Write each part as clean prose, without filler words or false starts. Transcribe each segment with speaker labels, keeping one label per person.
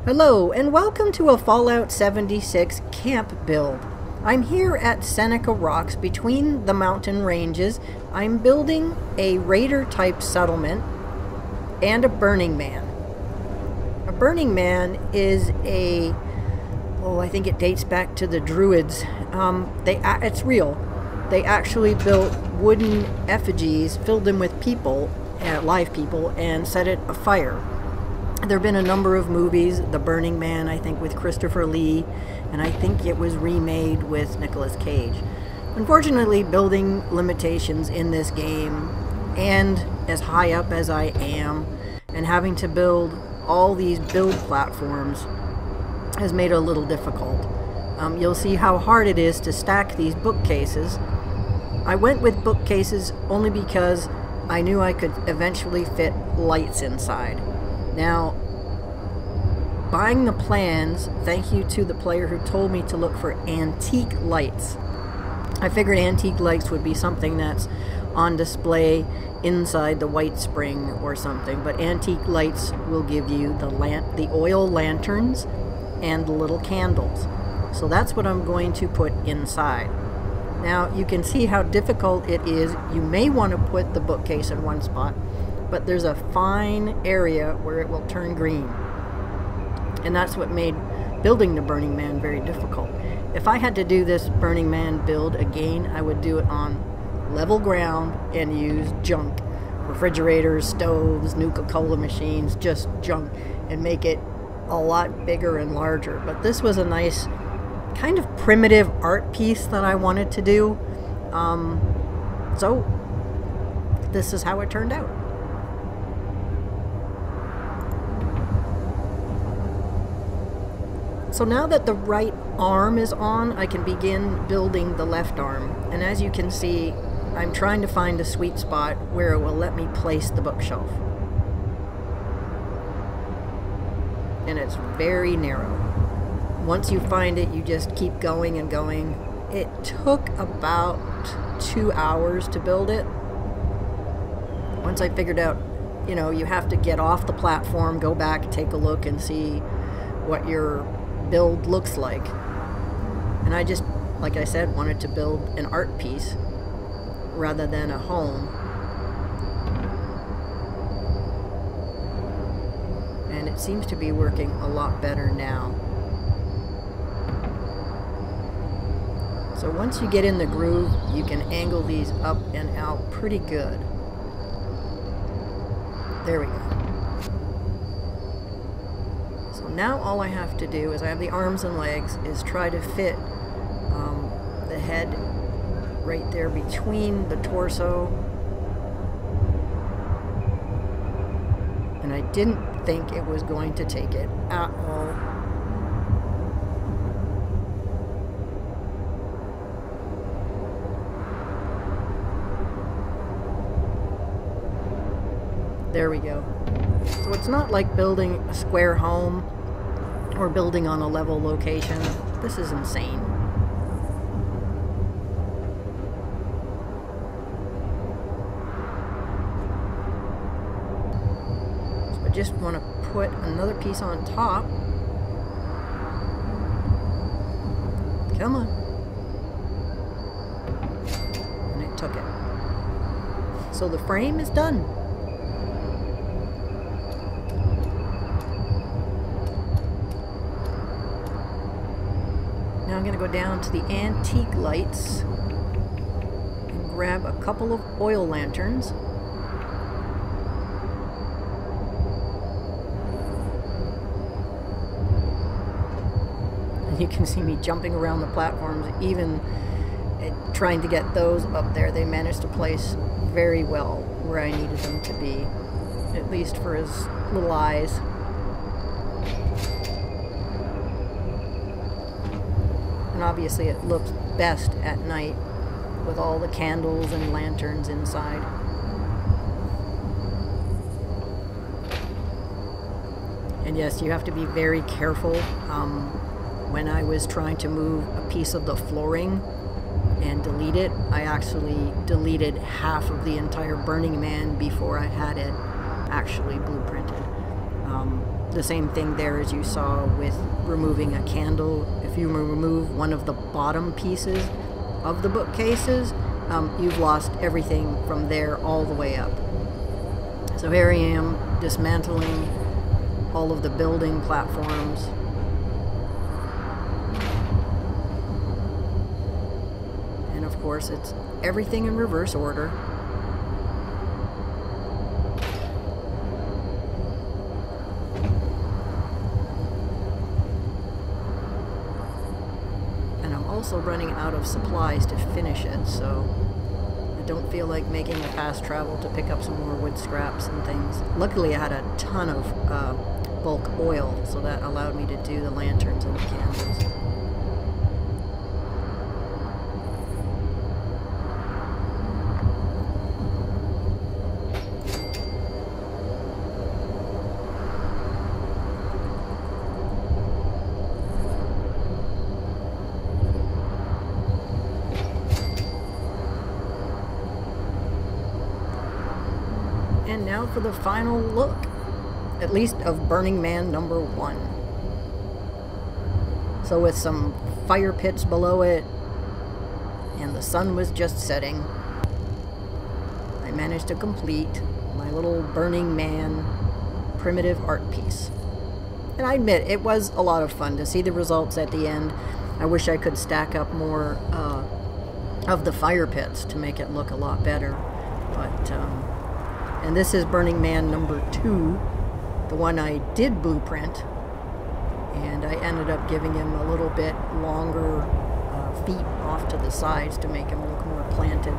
Speaker 1: Hello and welcome to a Fallout 76 camp build. I'm here at Seneca Rocks between the mountain ranges. I'm building a raider type settlement and a Burning Man. A Burning Man is I think it dates back to the Druids. It's real. They actually built wooden effigies, filled them with people, live people, and set it afire. There have been a number of movies, The Burning Man, I think with Christopher Lee, and I think it was remade with Nicolas Cage. Unfortunately, building limitations in this game, and as high up as I am, and having to build all these build platforms has made it a little difficult. You'll see how hard it is to stack these bookcases. I went with bookcases only because I knew I could eventually fit lights inside. Now, buying the plans, thank you to the player who told me to look for antique lights. I figured antique lights would be something that's on display inside the White Spring or something, but antique lights will give you the oil lanterns and the little candles. So that's what I'm going to put inside. Now, you can see how difficult it is. You may want to put the bookcase in one spot, but there's a fine area where it will turn green. And that's what made building the Burning Man very difficult. If I had to do this Burning Man build again, I would do it on level ground and use junk. Refrigerators, stoves, Nuka-Cola machines, just junk, and make it a lot bigger and larger. But this was a nice kind of primitive art piece that I wanted to do. So this is how it turned out. So now that the right arm is on, I can begin building the left arm. And as you can see, I'm trying to find a sweet spot where it will let me place the bookshelf. And it's very narrow. Once you find it, you just keep going and going. It took about 2 hours to build it. Once I figured out, you have to get off the platform, go back, take a look and see what your build looks like. And I just, like I said, wanted to build an art piece rather than a home. And it seems to be working a lot better now. So once you get in the groove, you can angle these up and out pretty good. There we go. So now all I have to do is I have the arms and legs, is try to fit the head right there between the torso. And I didn't think it was going to take it at all. There we go. So it's not like building a square home or building on a level location. This is insane. So I just want to put another piece on top. Come on. And it took it. So the frame is done. Now I'm going to go down to the antique lights and grab a couple of oil lanterns. And you can see me jumping around the platforms, even trying to get those up there. They managed to place very well where I needed them to be, at least for his little eyes. And obviously it looks best at night with all the candles and lanterns inside. And yes, you have to be very careful. When I was trying to move a piece of the flooring and delete it, I actually deleted half of the entire Burning Man before I had it actually blueprinted. the same thing there as you saw with removing a candle. If you remove one of the bottom pieces of the bookcases, you've lost everything from there all the way up. So here I am dismantling all of the building platforms. And of course it's everything in reverse order. And I'm also running out of supplies to finish it, so I don't feel like making a fast travel to pick up some more wood scraps and things. Luckily I had a ton of bulk oil, so that allowed me to do the lanterns and the candles. And now for the final look, at least of Burning Man number 1. So with some fire pits below it, and the sun was just setting, I managed to complete my little Burning Man primitive art piece. And I admit, it was a lot of fun to see the results at the end. I wish I could stack up more of the fire pits to make it look a lot better. But, and this is Burning Man number 2, the one I did blueprint, and I ended up giving him a little bit longer feet off to the sides to make him look more planted.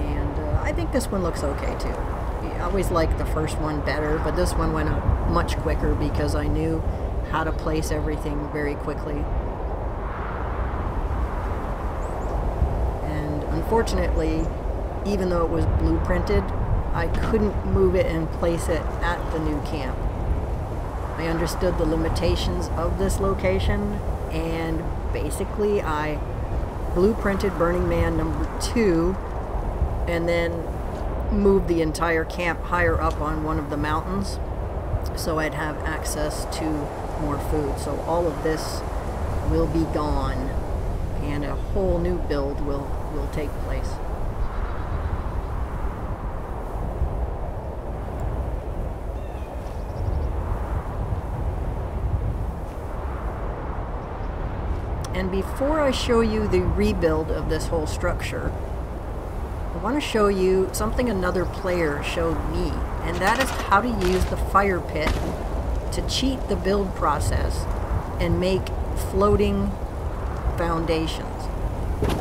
Speaker 1: And I think this one looks okay too. I always liked the first one better, but this one went up much quicker because I knew how to place everything very quickly. And unfortunately, even though it was blueprinted, I couldn't move it and place it at the new camp. I understood the limitations of this location, and basically I blueprinted Burning Man number 2 and then moved the entire camp higher up on one of the mountains so I'd have access to more food. So all of this will be gone and a whole new build will take place. And before I show you the rebuild of this whole structure, I want to show you something another player showed me, and that is how to use the fire pit to cheat the build process and make floating foundations.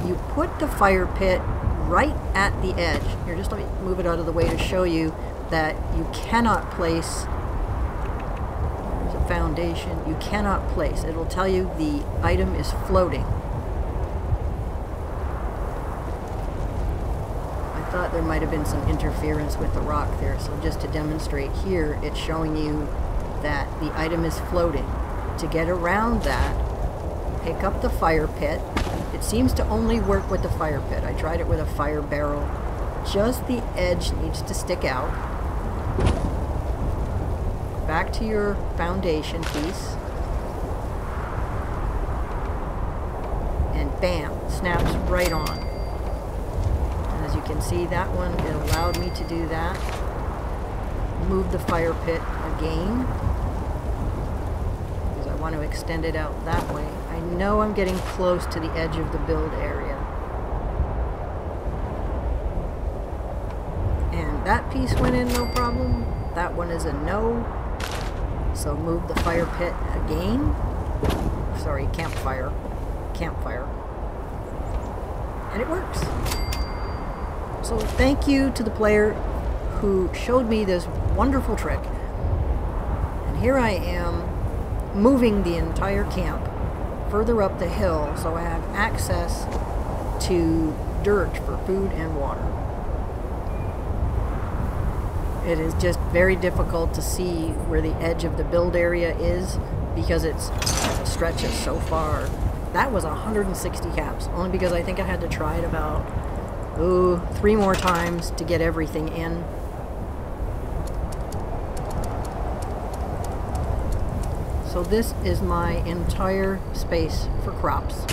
Speaker 1: You put the fire pit right at the edge. Here, just let me move it out of the way to show you that you cannot place foundation. You cannot place. It'll tell you the item is floating. I thought there might have been some interference with the rock there, so just to demonstrate here, it's showing you that the item is floating. To get around that, pick up the fire pit. It seems to only work with the fire pit. I tried it with a fire barrel. Just the edge needs to stick out. Back to your foundation piece, and bam, snaps right on. And as you can see, that one, it allowed me to do that. Move the fire pit again, because I want to extend it out that way. I know I'm getting close to the edge of the build area. And that piece went in no problem. That one is a no. So move the fire pit again. Sorry, campfire. Campfire. And it works. So thank you to the player who showed me this wonderful trick. And here I am moving the entire camp further up the hill so I have access to dirt for food and water. It is just very difficult to see where the edge of the build area is because it stretches so far. That was 160 caps, only because I think I had to try it about 3 more times to get everything in. So this is my entire space for crops.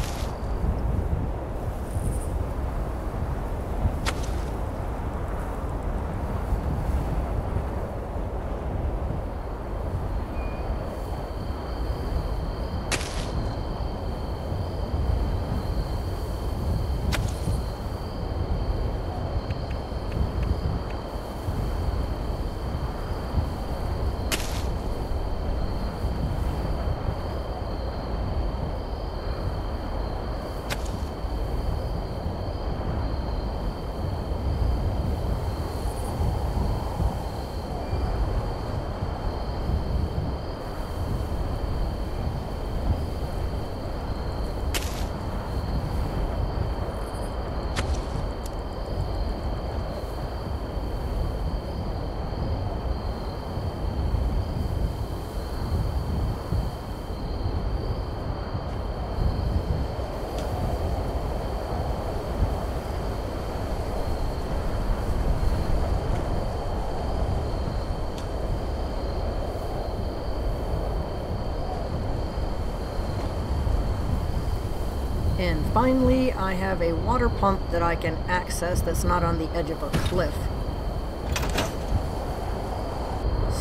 Speaker 1: And finally, I have a water pump that I can access that's not on the edge of a cliff.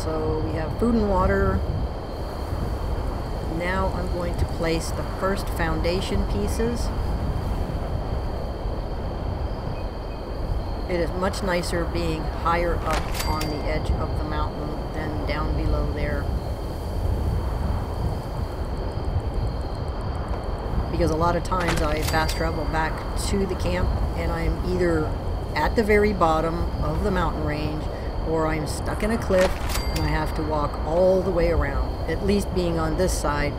Speaker 1: So we have food and water. Now I'm going to place the first foundation pieces. It is much nicer being higher up on the edge of the mountain than down below there. Because a lot of times I fast travel back to the camp and I'm either at the very bottom of the mountain range or I'm stuck in a cliff and I have to walk all the way around. At least being on this side,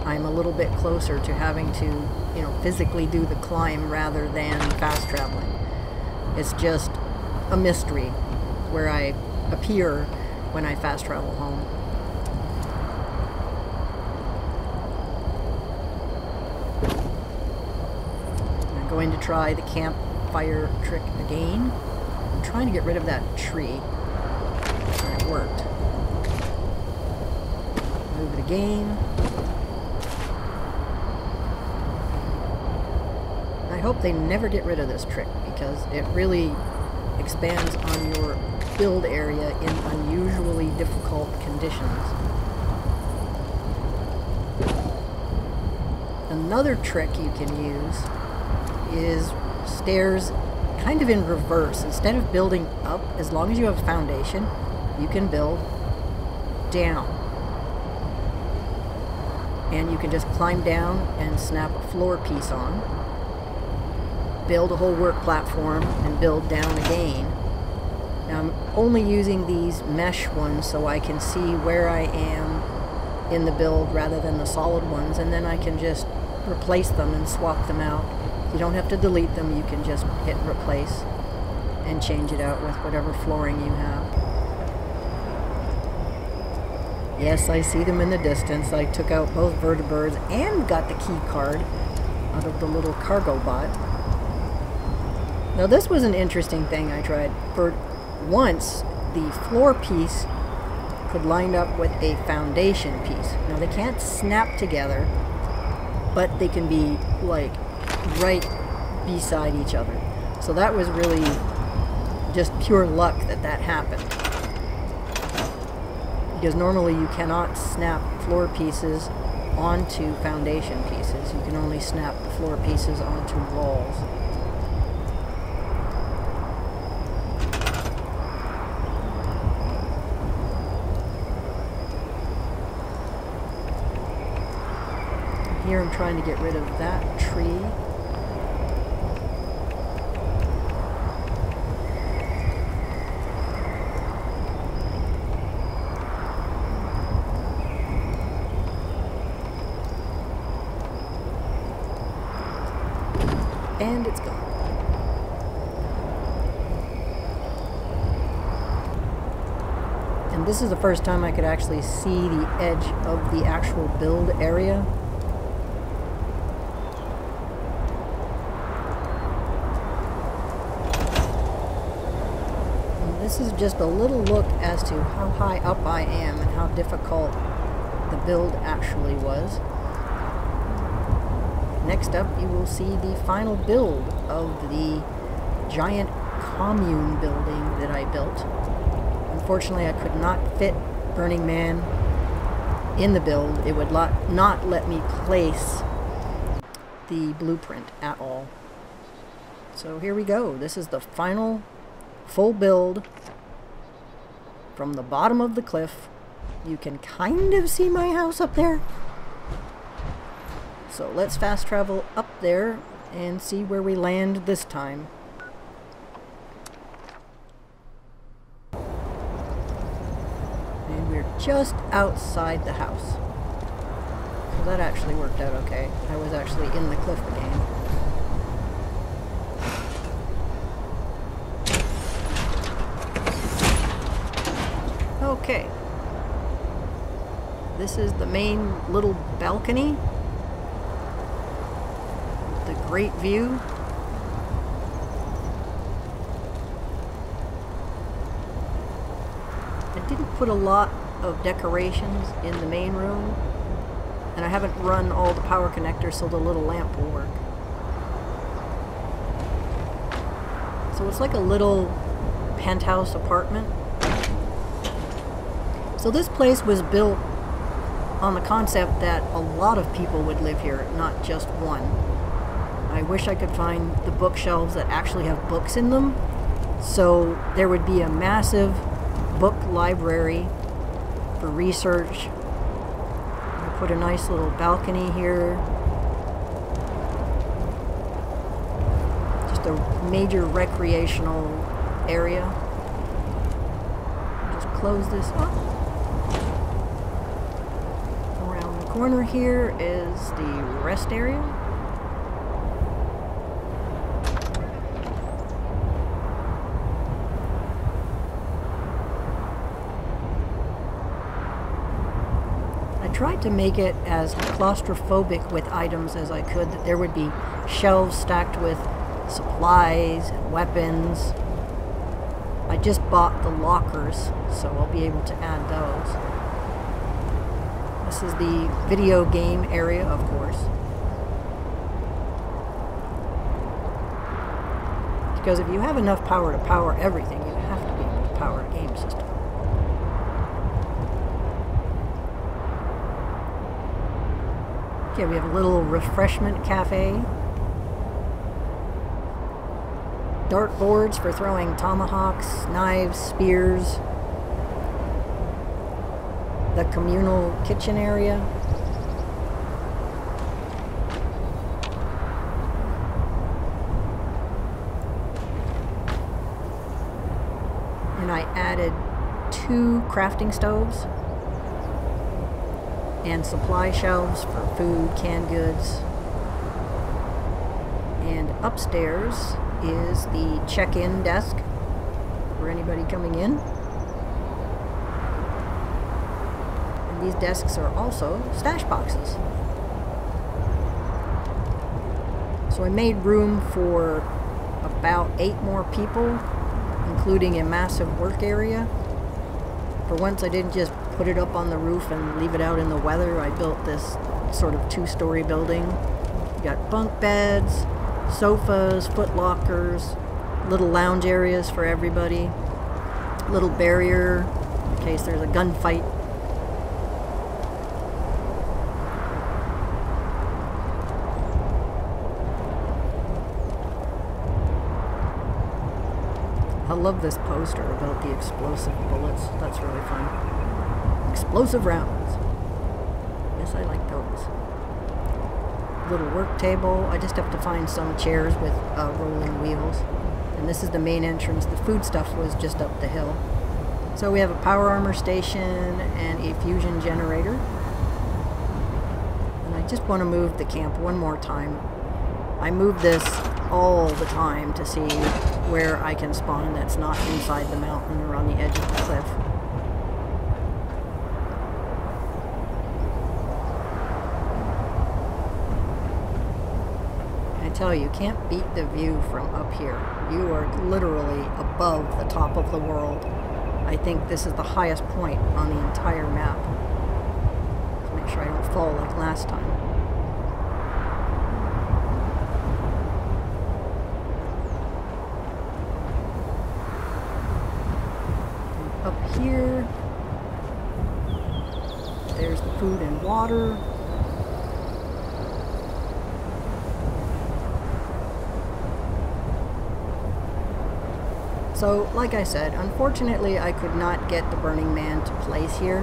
Speaker 1: I'm a little bit closer to having to, you know, physically do the climb rather than fast traveling. It's just a mystery where I appear when I fast travel home. Going to try the campfire trick again. I'm trying to get rid of that tree. And it worked. Move it again. I hope they never get rid of this trick because it really expands on your build area in unusually difficult conditions. Another trick you can use is stairs kind of in reverse. Instead of building up, as long as you have a foundation, you can build down. And you can just climb down and snap a floor piece on, build a whole work platform, and build down again. Now I'm only using these mesh ones so I can see where I am in the build rather than the solid ones, and then I can just replace them and swap them out. You don't have to delete them, you can just hit replace and change it out with whatever flooring you have. Yes, I see them in the distance. I took out both vertebrates and got the key card out of the little cargo bot. Now this was an interesting thing I tried. For once, the floor piece could line up with a foundation piece. Now they can't snap together, but they can be like right beside each other. So that was really just pure luck that that happened. Because normally you cannot snap floor pieces onto foundation pieces. You can only snap the floor pieces onto walls. Here I'm trying to get rid of that tree. And it's gone. And this is the first time I could actually see the edge of the actual build area. This is just a little look as to how high up I am and how difficult the build actually was. Next up, you will see the final build of the giant commune building that I built. Unfortunately, I could not fit Burning Man in the build. It would not let me place the blueprint at all. So here we go. This is the final full build from the bottom of the cliff. You can kind of see my house up there. So let's fast travel up there and see where we land this time. And we're just outside the house. So that actually worked out okay. I was actually in the cliff again. Okay. This is the main little balcony. The great view. I didn't put a lot of decorations in the main room, and I haven't run all the power connectors so the little lamp will work. So it's like a little penthouse apartment. So this place was built on the concept that a lot of people would live here, not just one. I wish I could find the bookshelves that actually have books in them, so there would be a massive book library for research. I put a nice little balcony here. Just a major recreational area. Just close this up. Around the corner here is the rest area. Tried to make it as claustrophobic with items as I could, that there would be shelves stacked with supplies and weapons. I just bought the lockers, so I'll be able to add those. This is the video game area, of course. Because if you have enough power to power everything, you have to be able to power a game system. Okay, we have a little refreshment cafe. Dartboards for throwing tomahawks, knives, spears. The communal kitchen area. And I added 2 crafting stoves and supply shelves for food, canned goods. And upstairs is the check-in desk for anybody coming in. And these desks are also stash boxes. So I made room for about 8 more people, including a massive work area. For once I didn't just put it up on the roof and leave it out in the weather. I built this sort of 2-story building. You got bunk beds, sofas, foot lockers, little lounge areas for everybody, little barrier in case there's a gunfight. I love this poster about the explosive bullets. That's really fun. Explosive rounds. Yes, I like those. Little work table. I just have to find some chairs with rolling wheels. And this is the main entrance. The food stuff was just up the hill. So we have a power armor station and a fusion generator. And I just want to move the camp one more time. I move this all the time to see where I can spawn that's not inside the mountain or on the edge of the cliff. Tell you can't beat the view from up here. You are literally above the top of the world. I think this is the highest point on the entire map. sure I don't fall like last time. And up here, there's the food and water. So, like I said, unfortunately I could not get the Burning Man to place here.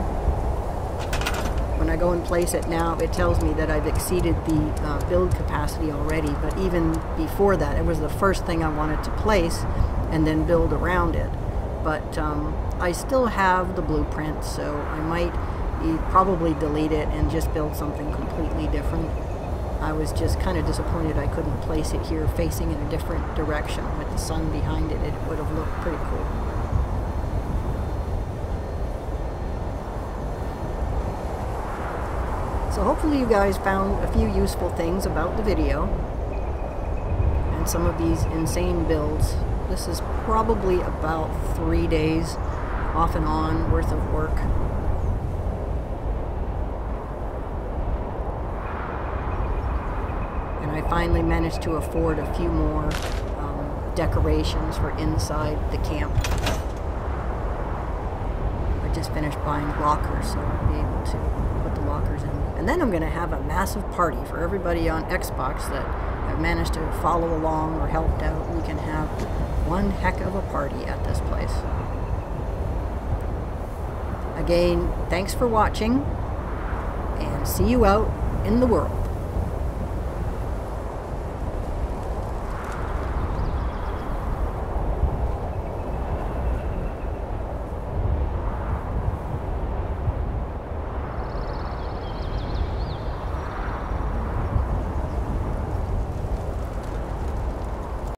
Speaker 1: When I go and place it now, it tells me that I've exceeded the build capacity already, but even before that, it was the first thing I wanted to place and then build around it. But I still have the blueprint, so I might probably delete it and just build something completely different. I was just kind of disappointed I couldn't place it here facing in a different direction with the sun behind it. It would have looked pretty cool. So hopefully you guys found a few useful things about the video and some of these insane builds. This is probably about 3 days off and on worth of work. I finally managed to afford a few more decorations for inside the camp. I just finished buying lockers, so I'll be able to put the lockers in. And then I'm going to have a massive party for everybody on Xbox that have managed to follow along or helped out. We can have one heck of a party at this place. Again, thanks for watching, and see you out in the world.